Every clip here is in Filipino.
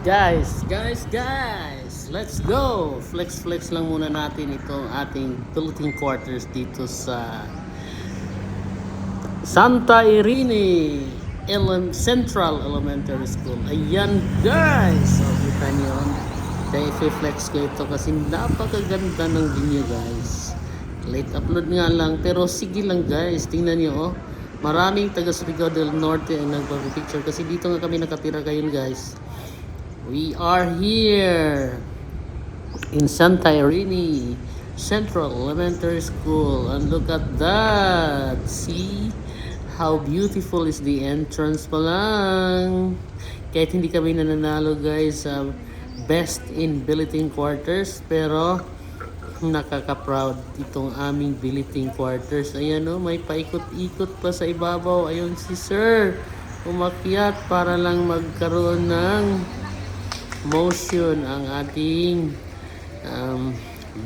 Guys, let's go! Flex lang muna natin itong ating building quarters dito sa Santa Irene Central Elementary School. Ayan guys! So, kita nyo. Kaya i-flex ko ito kasi napakaganda ng venue guys. Late upload nga lang, pero sige lang guys. Tingnan nyo oh. Maraming taga Surigao del Norte ang nagpa-picture kasi dito nga kami nakatira ngayon guys. We are here in Santa Irene Central Elementary School, and look at that. See how beautiful is the entrance pa lang. Kahit hindi kami nananalo guys sa best in billeting quarters, pero nakaka-proud itong aming billeting quarters. Ayan o, may paikot-ikot pa sa ibabaw. Ayun si Sir umakyat para lang magkaroon ng motion ang ating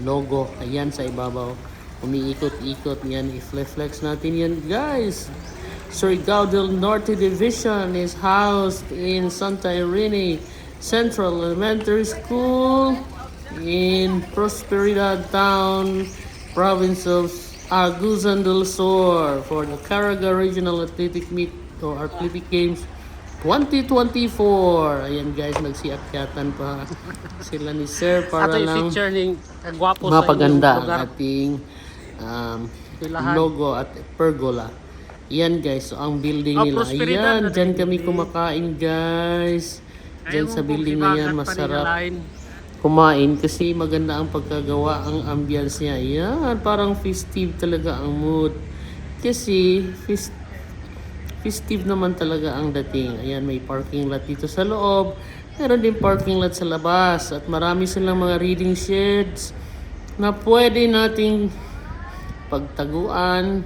logo. Ayan sa ibabaw, umiikot-ikot yan. I-flex natin yan guys. Surigao del Norte Division is housed in Santa Irene Central Elementary School in Prosperidad Town, province of Agusan del Sur, for the Caraga Regional Athletic Meet or Athletic Games 2024. Ayan guys, nagsiakyatan pa sila ni Sir para lang mapaganda ang ating logo at pergola. Ayan guys, so ang building nila. Ayan, dyan kami kumakain guys. Dyan sa building na yan, masarap kumain kasi maganda ang pagkagawa, ang ambience niya. Ayan, parang festive talaga ang mood. Kasi festive naman talaga ang dating. Ayan, may parking lot dito sa loob. Meron din parking lot sa labas. At marami silang mga reading sheds na pwede nating pagtaguan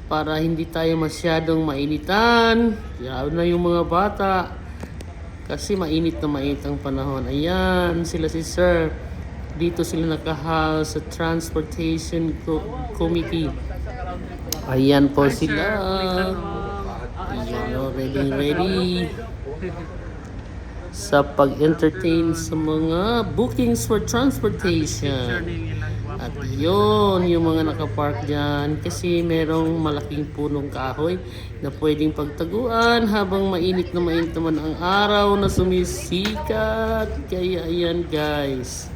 para hindi tayo masyadong mainitan. Lalo na yung mga bata. Kasi mainit ang panahon. Ayan, sila si Sir. Dito sila nakahouse sa Transportation Committee. Ayan po sila. Ayan, ready sa pag-entertain sa mga bookings for transportation. At yun, yung mga nakapark dyan kasi merong malaking punong kahoy na pwedeng pagtaguan habang mainit naman ang araw na sumisikat. Kaya ayan guys,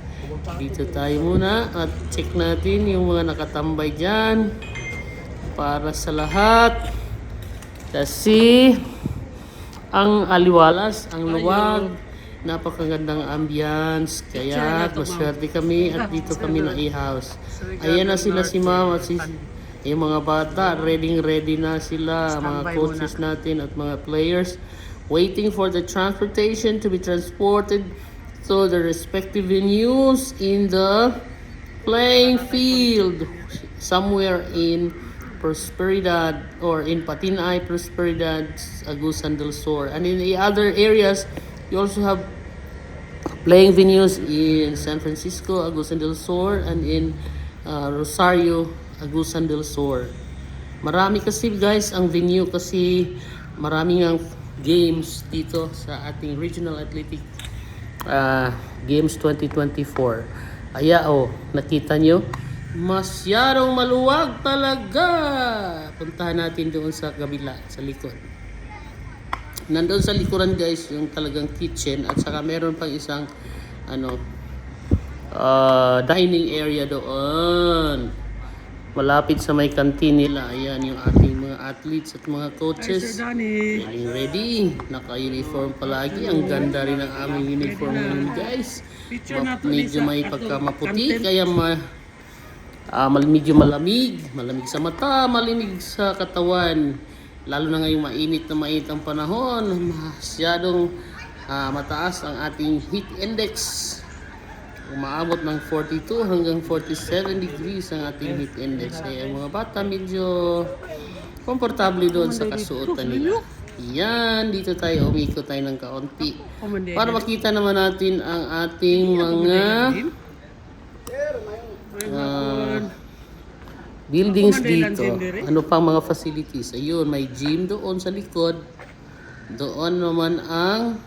dito tayo muna at check natin yung mga nakatambay dyan para sa lahat. Kasi ang aliwalas, ang luwag, napakagandang ambience. Kaya maswerte kami at dito kami na i-house. Ayan na sila si Ma'am at yung mga bata, ready na sila, mga coaches natin at mga players waiting for the transportation to be transported to the respective venues in the playing field somewhere in Prosperidad or in Patinay, Prosperidad, Agusan del Sur. And in the other areas, you also have playing venues in San Francisco, Agusan del Sur, and in Rosario, Agusan del Sur. Marami kasi guys ang venue kasi maraming ang games dito sa ating Regional Athletic Games 2024. Aya nakita nyo? Masyadong maluwag talaga. Puntahan natin doon sa kabila, sa likod. Nandoon sa likuran guys, yung talagang kitchen at saka meron pang isang dining area doon. Malapit sa may canteen nila. Ayan yung ating mga athletes at mga coaches. Ready. Naka-uniform palagi. Ang ganda rin ang aming uniform ngayon guys. Medyo may pagkamaputi kaya medyo malamig sa mata, malamig sa katawan. Lalo na ngayong mainit ang panahon, masyadong mataas ang ating heat index. Umaabot ng 42 hanggang 47 degrees ang ating heat index. Kaya mga bata medyo komportable doon sa kasuotan nila. Yan, dito tayo umikot tayo ng kaunti para makita naman natin ang ating mga buildings dito. Ano pang mga facilities? Ayun, may gym doon sa likod. Doon naman ang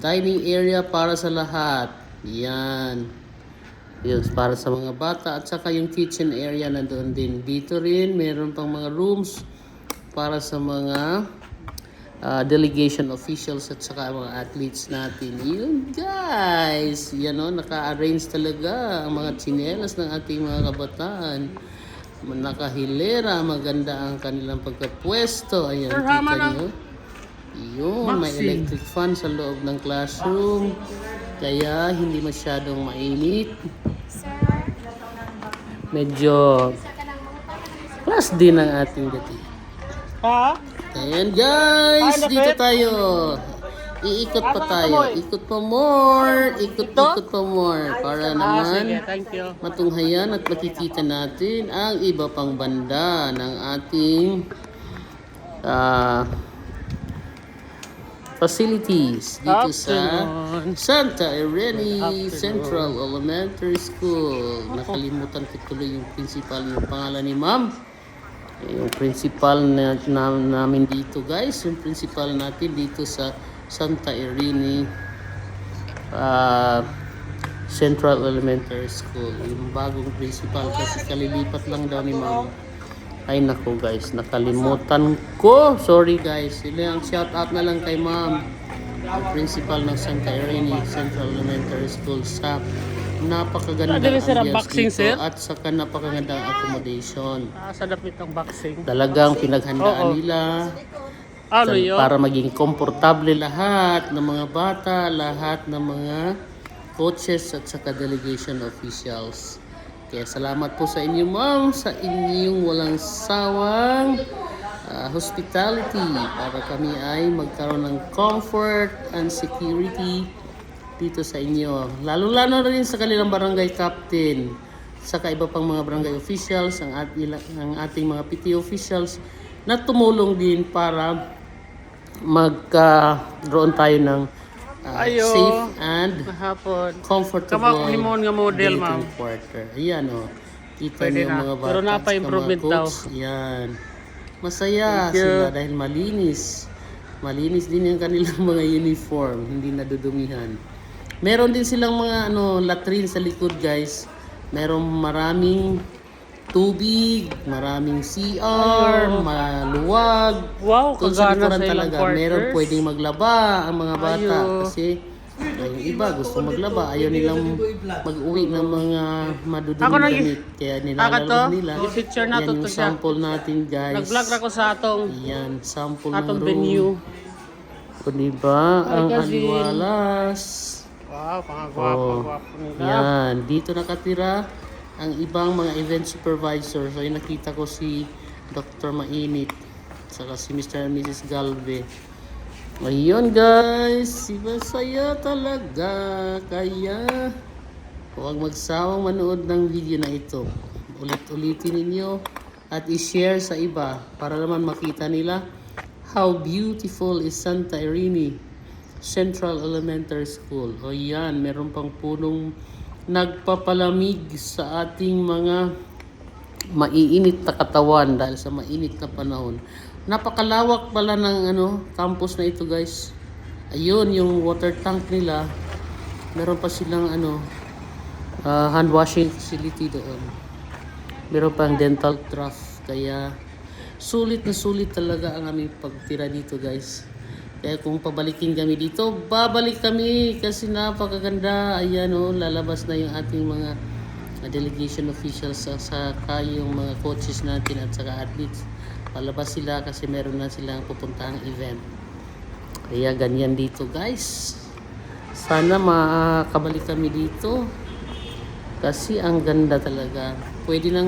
dining area para sa lahat. Yan. Yun, para sa mga bata. At saka yung kitchen area nandoon din. Dito rin, meron pang mga rooms para sa mga delegation officials at saka mga athletes natin. Yun guys, yan o, naka-arrange talaga ang mga tsinelas ng ating mga kabataan. Nakahilera, maganda ang kanilang pagkapwesto. Ayan, kita nyo. Yun, may electric fan sa loob ng classroom. Kaya hindi masyadong mainit. Medyo class din ang ating dati. Ayan guys, dito tayo. Iikot pa tayo. Ikot pa more. Ikot pa more. Para naman matunghayan at makikita natin ang iba pang banda ng ating facilities dito sa Santa Irene Central Elementary School. Nakalimutan ko tuloy yung principal, yung pangalan ni ma'am. Yung principal namin dito guys, yung principal natin dito sa Santa Irene Central Elementary School. Yung bagong principal kasi kalilipat lang daw ni ma'am. Ay nako guys, nakalimutan ko. Sorry guys. Sila ang shout out na lang kay ma'am, ang principal ng Santa Irene Central Elementary School sa napakagandang ambience dito at saka napakagandang accommodation. Sa dapit ng boxing. Talagang pinaghandaan nila para maging komportable lahat ng mga bata, lahat ng mga coaches at saka delegation officials. Kaya salamat po sa inyo ma'am, sa inyong walang sawang hospitality para kami ay magkaroon ng comfort and security dito sa inyo. Lalo-lalo rin sa kanilang barangay captain, saka iba pang mga barangay officials, ang ating mga PTA officials na tumulong din para magkaroon tayo ng safe and comfortable model, ma'am. quarter. Ayan o. Kita niyo mga bata. Pero napa-improvement daw. Ayan. Masaya sila dahil malinis. Malinis din yung kanilang mga uniform. Hindi nadudumihan. Meron din silang mga latrine sa likod guys. Merong maraming tubig, maraming CR, maluwag. Wow, kagana sa ilang quarters. Meron pwedeng maglaba ang mga bata kasi yung iba gusto maglaba, ayaw nilang mag-uwi ng mga maduduming damit, kaya nilalaro nila. Yan yung sample natin guys. Nag-vlog ako sa atong sample ng room venue. O diba, ang aliwalas. Wow, pangagwapo nila. Yan, dito nakatira ang ibang mga event supervisor. So, nakita ko si Dr. Mainit saka si Mr. and Mrs. Galve. Ayun guys, saya talaga. Kaya huwag magsawang manood ng video na ito. Ulit-ulitin ninyo at i-share sa iba para naman makita nila how beautiful is Santa Irene Central Elementary School. O yan, meron pang punong nagpapalamig sa ating mga maiinit na katawan dahil sa mainit na panahon. Napakalawak pala ng campus na ito guys. Ayun yung water tank nila. Meron pa silang hand washing facility doon. Meron pang dental trough. Kaya sulit na sulit talaga ang aming pagtira dito guys. Kaya kung pabalikin kami dito, babalik kami kasi napakaganda. Ayan lalabas na yung ating mga delegation officials saka yung mga coaches natin at saka athletes. Palabas sila kasi meron na silang pupuntahang event. Kaya ganyan dito guys. Sana makabalik kami dito kasi ang ganda talaga. Pwede na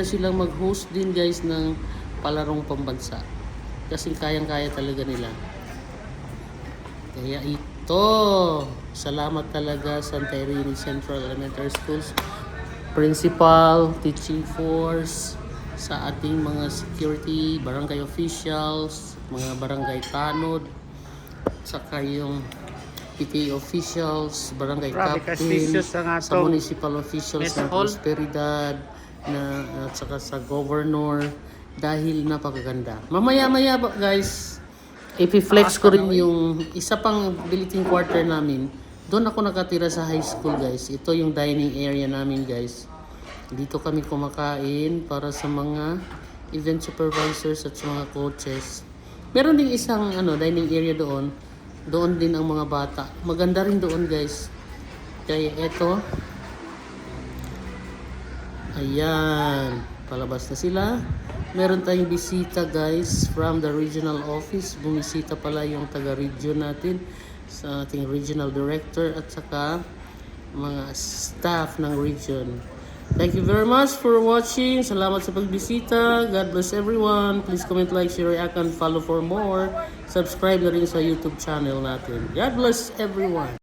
silang mag-host din guys ng palarong pambansa. Kasi kayang-kaya talaga nila. Kaya ito, salamat talaga Santa Irene Central Elementary Schools, principal, teaching force, sa ating mga security, barangay officials, mga barangay tanod, saka yung PTA officials, barangay captain, sa municipal officials ng Prosperidad, at saka sa governor. Dahil napakaganda. Mamaya-maya guys, ipiflex ko rin yung isa pang billeting quarter namin. Doon ako nakatira sa high school, guys. Ito yung dining area namin, guys. Dito kami kumakain para sa mga event supervisors at sa mga coaches. Meron ding isang dining area doon. Doon din ang mga bata. Maganda rin doon, guys. Kaya eto. Ayan. Palabas na sila. Meron tayong bisita, guys, from the regional office. Bumisita pala yung taga-region natin sa ating regional director at saka mga staff ng region. Thank you very much for watching. Salamat sa pagbisita. God bless everyone. Please comment, like, share, react, and follow for more. Subscribe na rin sa YouTube channel natin. God bless everyone.